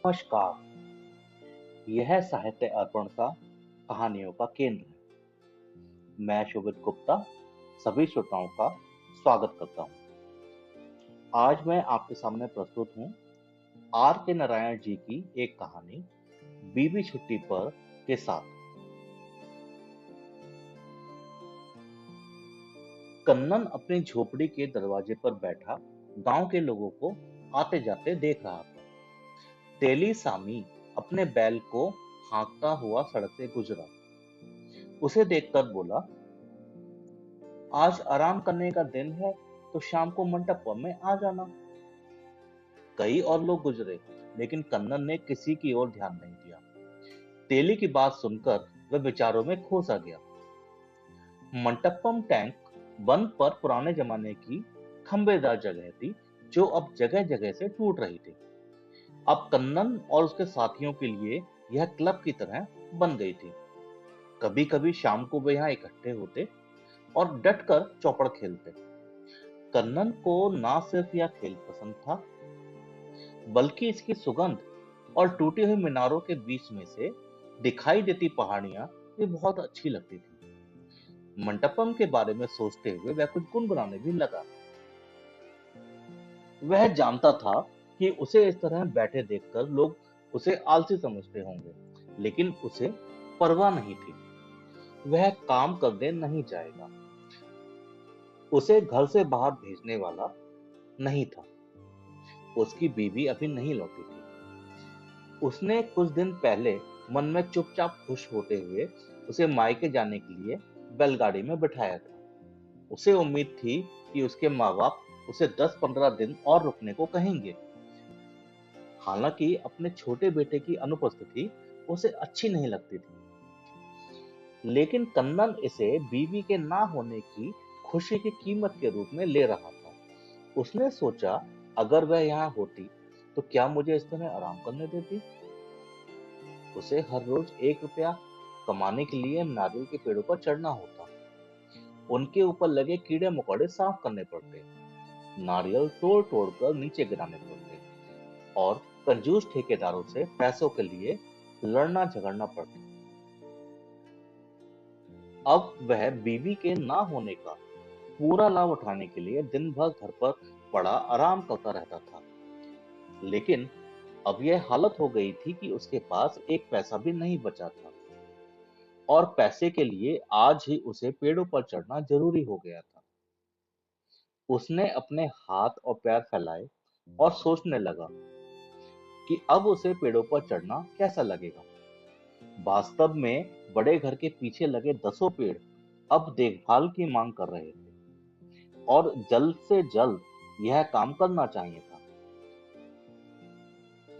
नमस्कार। यह साहित्य अर्पण का कहानियों का केंद्र है। मैं शोभित गुप्ता सभी श्रोताओं का स्वागत करता हूँ। आज मैं आपके सामने प्रस्तुत हूँ आर के नारायण जी की एक कहानी बीवी छुट्टी पर के साथ। कन्नन अपनी झोपड़ी के दरवाजे पर बैठा गांव के लोगों को आते जाते देख रहा था। तेली सामी अपने बैल को हाँकता हुआ सड़क से गुजरा। उसे देखकर बोला, आज आराम करने का दिन है तो शाम को मंडपम में आ जाना। कई और लोग गुजरे, लेकिन कन्नन ने किसी की ओर ध्यान नहीं दिया। तेली की बात सुनकर वह विचारों में खो सा गया। मंटप्पम टैंक वन पर पुराने जमाने की खंबेदार जगह थी, जो अब जगह जगह से टूट रही थी। अब कन्नन और उसके साथियों के लिए यह क्लब की तरह बन गई थी। कभी कभी शाम को वे यहाँ इकट्ठे होते और डटकर चौपड़ खेलते। कन्नन को ना सिर्फ यह खेल पसंद था, बल्कि इसकी सुगंध और टूटी हुई मीनारों के बीच में से दिखाई देती पहाड़ियां भी बहुत अच्छी लगती थी। मंटपम के बारे में सोचते हुए वह कुछ गुनगुनाने भी लगा। वह जानता था कि उसे इस तरह बैठे देखकर लोग उसे आलसी समझते होंगे, लेकिन उसे परवाह नहीं थी। वह काम करने नहीं जाएगा। उसे घर से बाहर भेजने वाला नहीं था। उसकी बीवी अभी नहीं लौटी थी। उसने कुछ दिन पहले मन में चुपचाप खुश होते हुए उसे मायके जाने के लिए बैलगाड़ी में बिठाया था। उसे उम्मीद थी कि उसके माँ बाप उसे 10-15 दिन और रुकने को कहेंगे। हालांकि अपने छोटे बेटे की अनुपस्थिति उसे अच्छी नहीं लगती थी, लेकिन कन्नन इसे बीवी के ना होने की खुशी की कीमत के रूप में ले रहा था। उसने सोचा, अगर वह यहाँ होती तो क्या मुझे इस तरह आराम करने देती। उसे हर रोज 1 रुपया कमाने के लिए नारियल के पेड़ों पर चढ़ना होता। उनके ऊपर लगे कीड़े मकोड़े साफ करने पड़ते, नारियल तोड़ तोड़ कर नीचे गिराने पड़ते और कंजूस ठेकेदारों से पैसों के लिए लड़ना झगड़ना पड़ता। अब वह बीवी के ना होने का पूरा लाभ उठाने के लिए दिन भर घर पर पड़ा आराम करता रहता था। लेकिन अब यह हालत हो गई थी कि उसके पास एक पैसा भी नहीं बचा था, और पैसे के लिए आज ही उसे पेड़ों पर चढ़ना जरूरी हो गया था। उसने अपने हाथ और पैर फैलाए और सोचने लगा कि अब उसे पेड़ों पर चढ़ना कैसा लगेगा। वास्तव में बड़े घर के पीछे लगे 10 पेड़ अब देखभाल की मांग कर रहे थे, और जल्द से जल्द यह काम करना चाहिए था।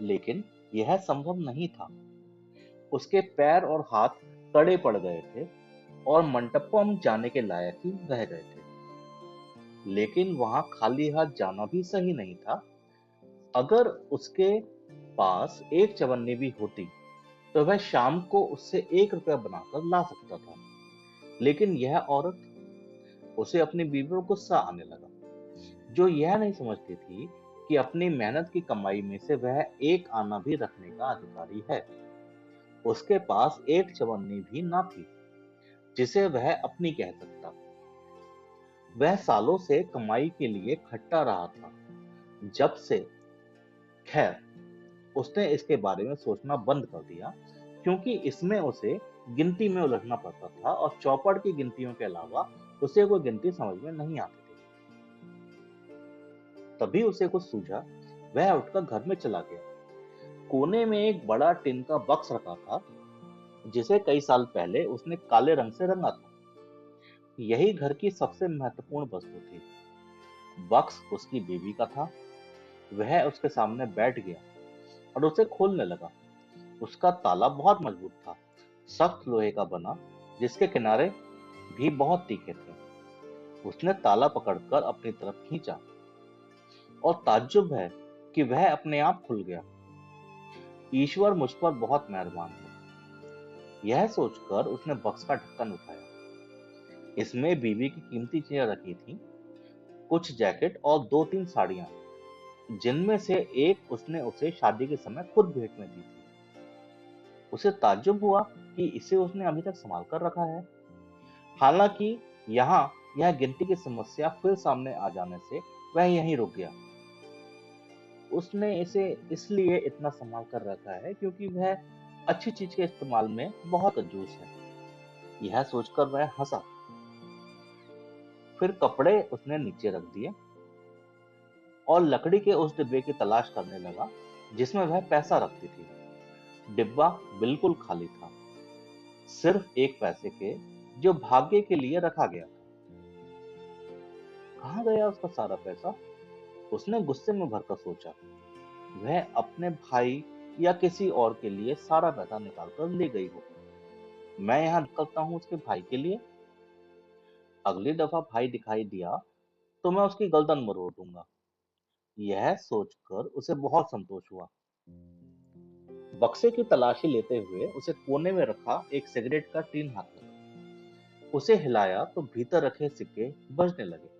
लेकिन यह संभव नहीं था। उसके पैर और हाथ कड़े पड़ गए थे और मंटपम जाने के लायक ही रह गए थे। लेकिन वहां खाली हाथ जाना भी सही नहीं था। अगर उसके पास एक चवन्नी भी होती तो वह शाम को उससे 1 रुपया बनाकर ला सकता था। लेकिन यह औरत, उसे अपनी बीवी पर गुस्सा आने लगा, जो यह नहीं समझती थी कि अपनी मेहनत की कमाई में से वह एक आना भी रखने का अधिकारी है। उसके पास एक चवन्नी भी ना थी जिसे वह अपनी कह सकता। वह सालों से कमाई के लिए खटता रहा था। जब से, खैर, उसने इसके बारे में सोचना बंद कर दिया, क्योंकि इसमें उसे गिनती में उलझना पड़ता था और चौपड़ की गिनतियों के अलावा उसे कोई गिनती समझ में नहीं आती थी। तभी उसे कुछ सूझा। वह उठकर घर में चला गया। कोने में एक बड़ा टिन का बक्स रखा था, जिसे कई साल पहले उसने काले रंग से रंगा था। यही घर की सबसे महत्वपूर्ण वस्तु थी। बक्स उसकी बीवी का था। वह उसके सामने बैठ गया और उसे खोलने लगा। उसका ताला बहुत मजबूत था, सख्त लोहे का बना, जिसके किनारे भी बहुत तीखे थे। उसने ताला पकड़कर अपनी तरफ खींचा, और ताज्जुब है कि वह अपने आप खुल गया। ईश्वर मुझ पर बहुत मेहरबान है, यह सोचकर उसने बक्स का ढक्कन उठाया। इसमें बीवी की कीमती चीजें रखी थीं, कुछ जैकेट और 2-3 साड़ियां। जिनमें से एक उसने उसे शादी के समय खुद भेंट में दी थी। उसे ताज्जुब हुआ कि इसे उसने अभी तक संभाल कर रखा है। हालांकि यहाँ यह गिनती की समस्या फिर सामने आ जाने से वह यहीं रुक गया। उसने इसे इसलिए इतना संभाल कर रखा है क्योंकि वह अच्छी चीज के इस्तेमाल में बहुत कंजूस है। यह सोचकर वह हंसा। फिर कपड़े उसने नीचे रख दिए और लकड़ी के उस डिब्बे की तलाश करने लगा जिसमें वह पैसा रखती थी। डिब्बा बिल्कुल खाली था, सिर्फ एक पैसे के जो भाग्य के लिए रखा गया था। कहाँ गया उसका सारा पैसा? उसने गुस्से में भरकर सोचा। वह अपने भाई या किसी और के लिए सारा पैसा निकाल कर ले गई हो। मैं यहाँ निकलता हूँ उसके भाई के लिए। अगली दफा भाई दिखाई दिया तो मैं उसकी गर्दन मरोड़ दूंगा। यह सोचकर उसे बहुत संतोष हुआ। बक्से की तलाशी लेते हुए उसे कोने में रखा एक सिगरेट का टीन हाथ लगा। उसे हिलाया तो भीतर रखे सिक्के बजने लगे।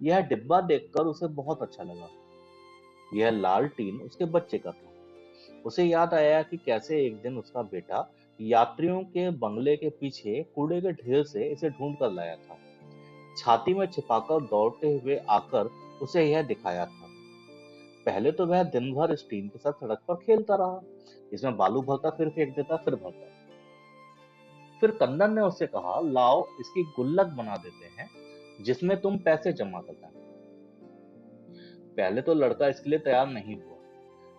यह डिब्बा देखकर उसे बहुत अच्छा लगा। यह लाल टीन उसके बच्चे का था। उसे याद आया कि कैसे एक दिन उसका बेटा यात्रियों के बंगले के पीछे कूड़े के ढेर से इसे ढूंढ कर लाया था। छाती में छिपाकर दौड़ते हुए आकर उसे यह दिखाया था। पहले तो वह दिन भर इस टीन के साथ सड़क पर खेलता रहा। इसमें बालू भरता, फिर फेंक देता, फिर भरता। फिर कंदन ने उससे कहा, लाओ इसकी गुल्लक बना देते हैं जिसमें तुम पैसे जमा करना। पहले तो लड़का इसके लिए तैयार नहीं हुआ।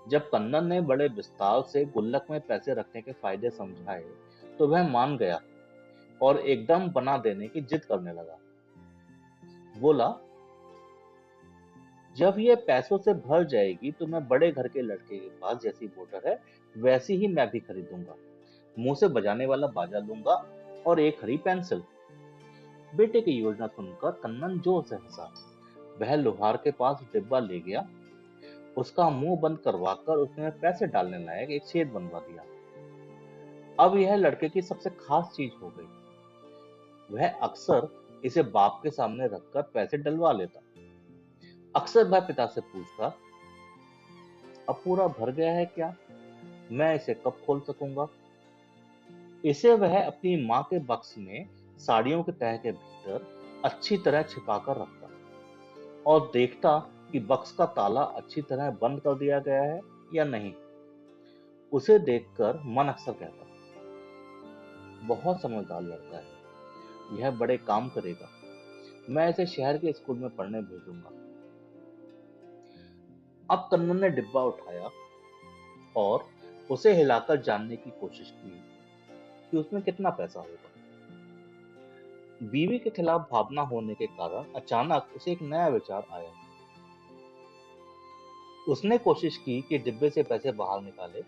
जब कन्नन ने बड़े विस्तार से गुल्लक में पैसे रखने के फायदे समझाए तो वह मान गया और एकदम बना देने की जिद करने लगा। बोला, जब ये पैसों से भर जाएगी तो मैं बड़े घर के लड़के के पास जैसी मोटर है वैसी ही मैं भी खरीदूंगा। मुंह से बजाने वाला बाजा लूंगा और एक हरी पेंसिल। बेटे की योजना सुनकर कन्नन जोर से हंसा। वह लोहार के पास डिब्बा ले गया। उसका मुंह बंद करवाकर उसने पैसे डालने लायक एक छेद बनवा दिया। अब यह लड़के की सबसे खास चीज हो गई। वह अक्सर इसे बाप के सामने रखकर पैसे डलवा लेता। अक्सर वह पिता से पूछता, अब पूरा भर गया है क्या? मैं इसे कब खोल सकूंगा? इसे वह अपनी माँ के बक्स में साड़ियों के तह के भीतर अच्छी तरह छिपा कर रखता और देखता कि बक्स का ताला अच्छी तरह बंद कर दिया गया है या नहीं। उसे देखकर मन अक्सर कहता, बहुत समझदार लड़का है, यह बड़े काम करेगा। मैं इसे शहर के स्कूल में पढ़ने भेजूंगा। अब कन्नन ने डिब्बा उठाया और उसे हिलाकर जानने की कोशिश की कि उसमें कितना पैसा होगा। बीवी के खिलाफ भावना होने के कारण अचानक उसे एक नया विचार आया। उसने कोशिश की कि डिब्बे से पैसे बाहर निकाले,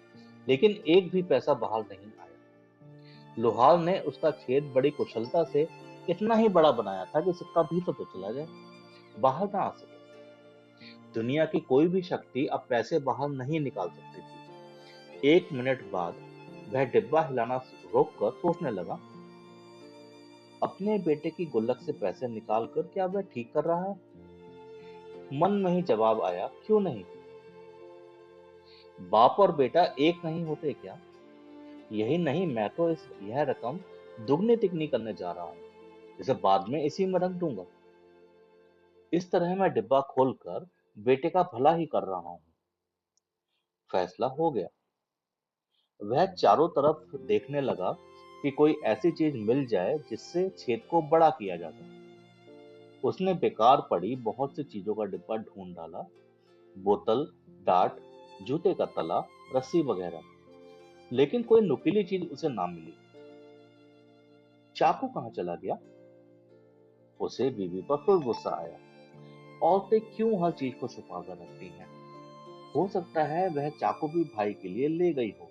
लेकिन एक भी पैसा बाहर नहीं आया। लोहार ने उसका छेद बड़ी कुशलता से इतना ही बड़ा बनाया था कि सिक्का भीतर तो चला जाए, बाहर ना आ सके। दुनिया की कोई भी शक्ति अब पैसे बाहर नहीं निकाल सकती थी। एक मिनट बाद वह डिब्बा हिलाना रोककर सोचने लगा, अपने बेटे की गुल्लक से पैसे निकालकर क्या वह ठीक कर रहा है? मन में ही जवाब आया, क्यों नहीं? बाप और बेटा एक नहीं होते क्या? यही नहीं, मैं तो यह रकम दुगनी तिगनी करने जा रहा हूँ, इसे बाद में इसी में रख दूंगा। इस तरह मैं डिब्बा खोलकर बेटे का भला ही कर रहा हूँ। फैसला हो गया। वह चारों तरफ देखने लगा कि कोई ऐसी चीज मिल जाए जिससे छेद को बड़ा किया जा सके। उसने बेकार पड़ी बहुत सी चीजों का डिब्बा ढूंढ डाला, बोतल, डार्ट, जूते का तला, रस्सी वगैरह, लेकिन कोई नुकीली चीज उसे ना मिली। चाकू कहाँ चला गया? उसे बीवी पर फिर गुस्सा आया। औरतें क्यों हर चीज को छुपा कर रखती हैं? हो सकता है वह चाकू भी भाई के लिए ले गई हो।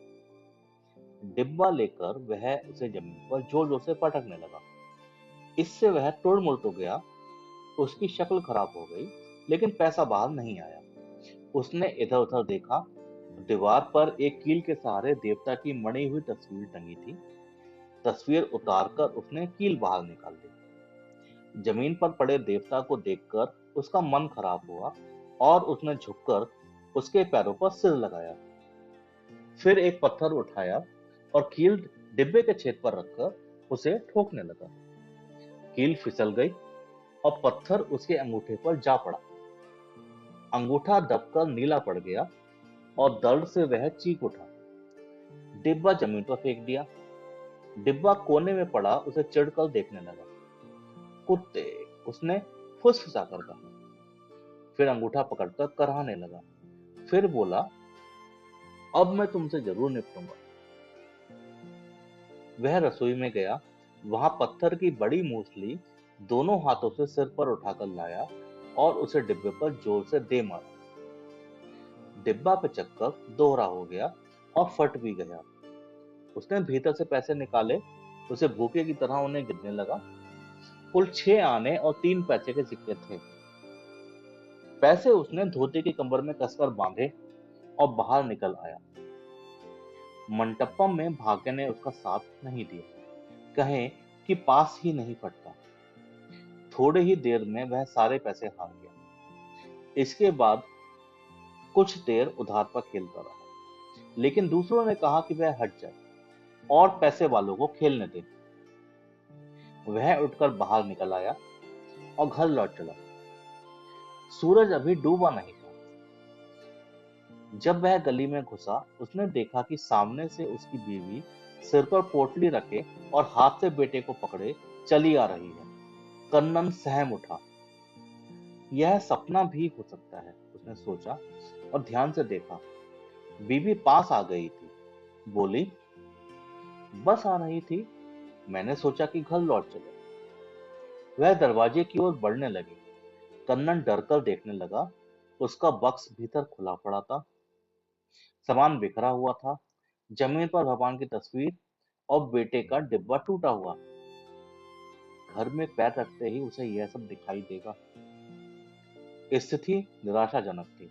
डिब्बा लेकर वह उसे जमीन पर जोर जोर से पटकने लगा। इससे वह तोड़ मुड़ तो गया, उसकी शक्ल खराब हो गई, लेकिन पैसा बाहर नहीं आया। उसने इधर उधर देखा। दीवार पर एक कील के सहारे देवता की मड़ी हुई तस्वीर टंगी थी। तस्वीर उतारकर उसने कील बाहर निकाल दी। जमीन पर पड़े देवता को देखकर उसका मन खराब हुआ। और उसने झुककर उसके पैरों पर सिर लगाया। फिर एक पत्थर उठाया और कील डिब्बे के छेद पर रखकर उसे ठोकने लगा। कील फिसल गई और पत्थर उसके अंगूठे पर जा पड़ा। अंगूठा दबकर नीला पड़ गया और दर्द से वह चीख उठा। डिब्बा जमीन पर फेंक दिया। डिब्बा कोने में पड़ा उसे चिढ़कर देखने लगा। कुत्ते, उसने फुसफुसाकर कहा। फिर अंगूठा पकड़कर कराहने लगा। फिर बोला, अब मैं तुमसे जरूर निपटूंगा। वह रसोई में गया। वहां पत्थर की बड़ी मूसली दोनों हाथों से सिर पर उठाकर लाया और उसे डिब्बे पर जोर से दे मारा। डिब्बा पे चक्कर दोहरा हो गया और फट भी गया। उसने भीतर से पैसे निकाले। उसे भूखे की तरह उन्हें गिनने लगा। कुल 6 आने और 3 पैसे के सिक्के थे। पैसे उसने धोती के कमर में कसकर बांधे और बाहर निकल आया। मंटपम में भाग्य ने उसका साथ नहीं दिया। कहें कि पास ही नहीं फटता। थोड़े ही देर में वह सारे पैसे हार गया। इसके बाद कुछ देर उधार पर खेलता रहा, लेकिन दूसरों ने कहा कि वह हट जाए और पैसे वालों को खेलने दे। वह उठकर बाहर निकल आया और घर लौट चला। सूरज अभी डूबा नहीं था। जब वह गली में घुसा, उसने देखा कि सामने से उसकी बीवी सिर पर पोटली रखे और हाथ से बेटे को पकड़े चली आ रही है। कन्नन सहम उठा। यह सपना भी हो सकता है, उसने सोचा और ध्यान से देखा। बीवी पास आ गई थी। बोली, बस आ रही थी, मैंने सोचा कि घर लौट चले। वह दरवाजे की ओर बढ़ने लगी। कन्नन डरकर देखने लगा। उसका बक्स भीतर खुला पड़ा था। सामान बिखरा हुआ था। जमीन पर भगवान की तस्वीर और बेटे का डिब्बा टूटा हुआ। घर में पैर रखते ही उसे यह सब दिखाई देगा। स्थिति निराशाजनक थी।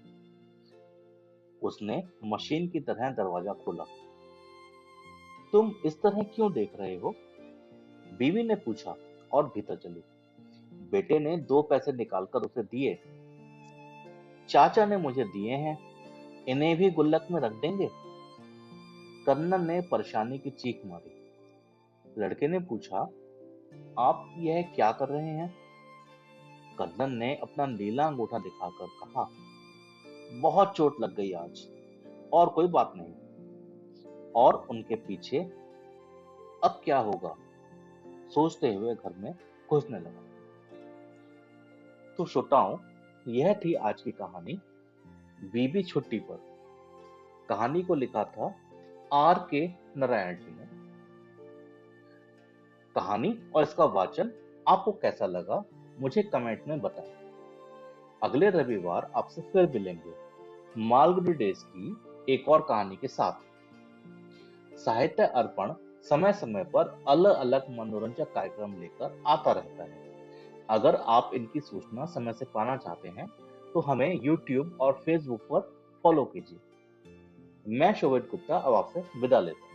उसने मशीन की तरह दरवाजा खोला। तुम इस तरह क्यों देख रहे हो? बीवी ने पूछा और भीतर चली। बेटे ने 2 पैसे निकालकर उसे दिए। चाचा ने मुझे दिए हैं, इन्हें भी गुल्लक में रख देंगे? कन्नन ने परेशानी की चीख मारी। लड़के ने पूछा, आप यह क्या कर रहे हैं? कन्नन ने अपना नीला अंगूठा दिखाकर कहा, बहुत चोट लग गई आज, और कोई बात नहीं। और उनके पीछे अब क्या होगा सोचते हुए घर में घुसने लगा। तो श्रोताओं, यह थी आज की कहानी, बीबी छुट्टी पर। कहानी को लिखा था R.K. नारायण जी ने। कहानी और इसका वाचन आपको कैसा लगा, मुझे कमेंट में बताएं। अगले रविवार आपसे फिर मिलेंगे मालगुडी डेज की एक और कहानी के साथ। साहित्य अर्पण समय समय पर अलग अलग मनोरंजक कार्यक्रम लेकर आता रहता है। अगर आप इनकी सूचना समय से पाना चाहते हैं तो हमें YouTube और Facebook पर फॉलो कीजिए। मैं शोभित गुप्ता अब आपसे विदा लेता हूं।